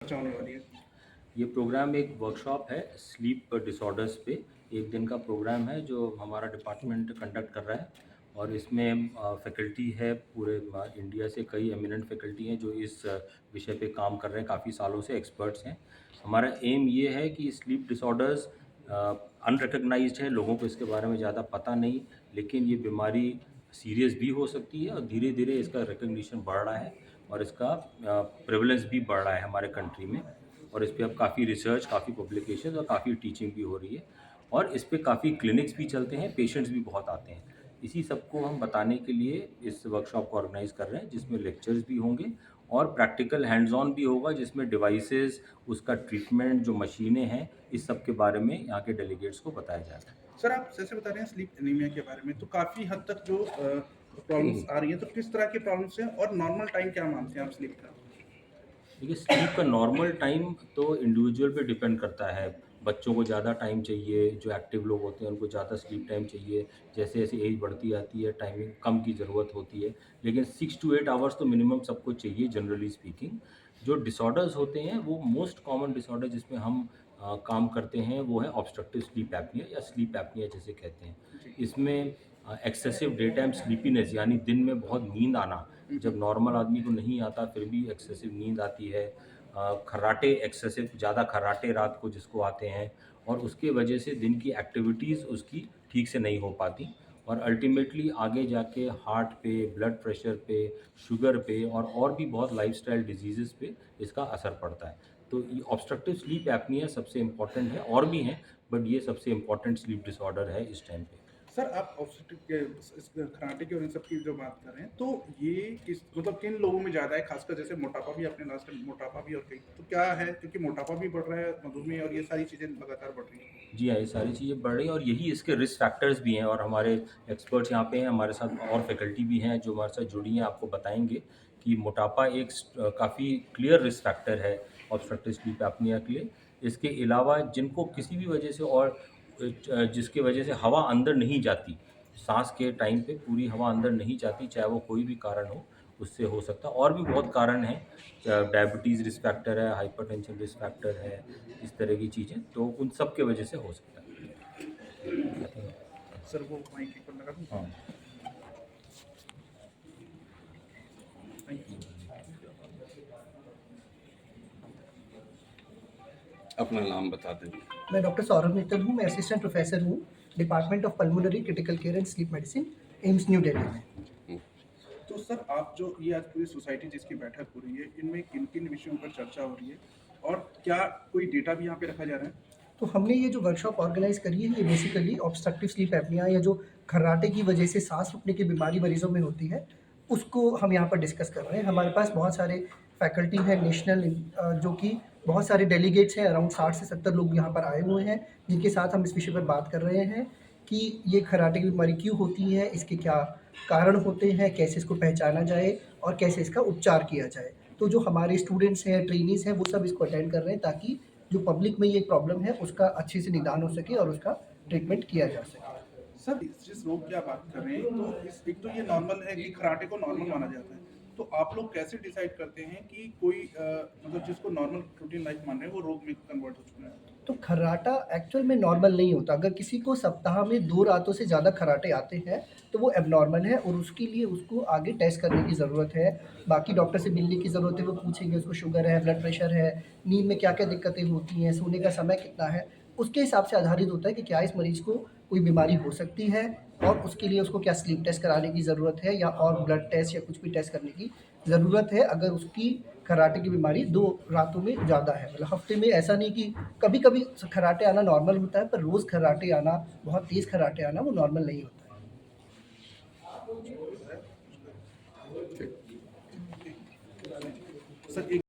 चर्चा होने वाली है? ये प्रोग्राम एक वर्कशॉप है स्लीप डिसऑर्डर्स पे। एक दिन का प्रोग्राम है जो हमारा डिपार्टमेंट कंडक्ट कर रहा है और इसमें फैकल्टी है पूरे इंडिया से। कई एमिनेंट फैकल्टी हैं जो इस विषय पे काम कर रहे हैं, काफ़ी सालों से एक्सपर्ट्स हैं। हमारा एम ये है कि स्लीप डिसऑर्डर्स अनरिकग्नाइज्ड है, लोगों को इसके बारे में ज़्यादा पता नहीं, लेकिन ये बीमारी सीरियस भी हो सकती है और धीरे धीरे इसका रिकग्निशन बढ़ रहा है और इसका प्रेवलेंस भी बढ़ रहा है हमारे कंट्री में। और इस पे अब काफ़ी रिसर्च, काफ़ी पब्लिकेशन और काफ़ी टीचिंग भी हो रही है और इस पे काफ़ी क्लिनिक्स भी चलते हैं, पेशेंट्स भी बहुत आते हैं। इसी सबको हम बताने के लिए इस वर्कशॉप को ऑर्गेनाइज़ कर रहे हैं, जिसमें लेक्चर्स भी होंगे और प्रैक्टिकल हैंड्स ऑन भी होगा, जिसमें डिवाइसेज़, उसका ट्रीटमेंट, जो मशीनें हैं, इस सब के बारे में यहाँ के डेलीगेट्स को बताया जाएगा। सर, आप जैसे बता रहे हैं स्लीप एनीमिया के बारे में, तो काफ़ी हद तक जो प्रॉब्लम्स आ रही हैं, तो किस तरह की प्रॉब्लम्स हैं और नॉर्मल टाइम क्या मानते हैं आप स्लीप का? देखिए, स्लीप का नॉर्मल टाइम तो इंडिविजुअल पे डिपेंड करता है। बच्चों को ज़्यादा टाइम चाहिए, जो एक्टिव लोग होते हैं उनको ज़्यादा स्लीप टाइम चाहिए। जैसे-जैसे एज बढ़ती जाती है, टाइमिंग कम की ज़रूरत होती है। लेकिन 6 टू 8 आवर्स तो मिनिमम सबको चाहिए जनरली स्पीकिंग। जो डिसऑर्डर्स होते हैं वो मोस्ट कॉमन डिसऑर्डर जिसमें हम काम करते हैं वो है ऑब्स्ट्रक्टिव स्लीप एपनिया या स्लीप एपनिया जिसे कहते हैं। जी। इसमें एक्सेसिव डे टाइम स्लीपीनेस यानी दिन में बहुत नींद आना, जब नॉर्मल आदमी को नहीं आता फिर भी एक्सेसिव नींद आती है। खर्राटे, एक्सेसिव ज़्यादा खर्राटे रात को जिसको आते हैं और उसके वजह से दिन की एक्टिविटीज़ उसकी ठीक से नहीं हो पाती और अल्टीमेटली आगे जाके हार्ट पे, ब्लड प्रेशर पे, शुगर पे और भी बहुत लाइफ़स्टाइल डिजीज़ेज़ पे इसका असर पड़ता है। तो ये ऑब्स्ट्रक्टिव स्लीप एपनिया सबसे इम्पोर्टेंट है, और भी हैं बट ये सबसे इम्पोर्टेंट स्लीप डिसऑर्डर है इस टाइम पे। सर, आप ऑब्स्टेट्रिक के इस कराटे की और इन सब की जो बात कर रहे हैं, तो ये किस मतलब किन लोगों में ज़्यादा है? खासकर जैसे मोटापा भी आपने लास्ट टाइम मोटापा भी और कई तो क्या है? क्योंकि मोटापा भी बढ़ रहा है, मधुमेह और ये सारी चीज़ें लगातार बढ़ रही हैं। जी हाँ, ये सारी चीज़ें बढ़ रही हैं और यही इसके रिस्क फैक्टर्स भी हैं और हमारे एक्सपर्ट्स यहाँ पे हैं, हमारे साथ और फैकल्टी भी हैं जो हमारे साथ जुड़ी हैं, आपको बताएँगे कि मोटापा एक काफ़ी क्लियर रिस्क फैक्टर है ऑब्स्ट्रक्टिव स्लीप एपनिया के लिए। इसके अलावा जिनको किसी भी वजह से और जिसकी वजह से हवा अंदर नहीं जाती, साँस के टाइम पे पूरी हवा अंदर नहीं जाती, चाहे वो कोई भी कारण हो, उससे हो सकता है। और भी बहुत कारण हैं, डायबिटीज़ रिस्क फैक्टर है, हाइपरटेंशन रिस्क फैक्टर है, इस तरह की चीज़ें, तो उन सब की वजह से हो सकता है। I think. सर, वो माइक एक बार लगा दूँ? हाँ। Thank you. अपना नाम बता दें। मैं डॉक्टर सौरभ मित्तल हूँ। मैं असिस्टेंट प्रोफेसर हूँ department of pulmonary critical care and sleep medicine, AIIMS new Delhi में। तो सर, आप जो ये आज पूरी सोसाइटी जिसकी बैठक हो रही है, इनमें किन-किन विषयों पर चर्चा हो रही है? और क्या कोई डेटा भी यहाँ पे रखा जा रहा है? तो हमने ये जो वर्कशॉप ऑर्गेनाइज करी है, ये बेसिकली ऑब्स्ट्रक्टिव स्लीप एपनिया या जो खर्राटे की वजह से सांस रुकने की बीमारी मरीजों में होती है, उसको हम यहाँ पर डिस्कस कर रहे हैं। हमारे पास बहुत सारे फैकल्टी हैं नेशनल, जो कि बहुत सारे डेलीगेट्स हैं, अराउंड 60 से 70 लोग यहाँ पर आए हुए हैं, जिनके साथ हम इस विषय पर बात कर रहे हैं कि ये खर्राटे की बीमारी क्यों होती है, इसके क्या कारण होते हैं, कैसे इसको पहचाना जाए और कैसे इसका उपचार किया जाए। तो जो हमारे स्टूडेंट्स हैं, ट्रेनीज़ हैं, वो सब इसको अटेंड कर रहे हैं ताकि जो पब्लिक में ये प्रॉब्लम है उसका अच्छे से निदान हो सके और उसका ट्रीटमेंट किया जा सके। सर, जिस रोग की आप बात कर रहे हैं, तो इस एक तो ये नॉर्मल है कि कराटे को नॉर्मल माना जाता है। तो आप लोग कैसे डिसाइड करते हैं कि कोई मतलब जिसको नॉर्मल रूटीन लाइफ मान रहे हैं, वो रोग में कन्वर्ट हो चुका है? तो खर्राटा एक्चुअल में नॉर्मल नहीं होता। अगर किसी को सप्ताह में 2 रातों से ज़्यादा खर्राटे आते हैं, तो वो एब्नॉर्मल है और उसके लिए उसको आगे टेस्ट करने की ज़रूरत है। बाकी डॉक्टर से मिलने की ज़रूरत है, वो पूछेंगे उसको शुगर है, ब्लड प्रेशर है, नींद में क्या-क्या दिक्कतें होती हैं, सोने का समय कितना है। उसके हिसाब से आधारित होता है कि क्या इस मरीज़ को कोई बीमारी हो सकती है और उसके लिए उसको क्या स्लीप टेस्ट कराने की ज़रूरत है या और ब्लड टेस्ट या कुछ भी टेस्ट करने की ज़रूरत है, अगर उसकी खर्राटे की बीमारी 2 रातों में ज़्यादा है। मतलब हफ़्ते में ऐसा नहीं कि कभी-कभी खर्राटे आना नॉर्मल होता है, पर रोज़ खर्राटे आना, बहुत तेज़ खर्राटे आना वो नॉर्मल नहीं होता है। सर, एक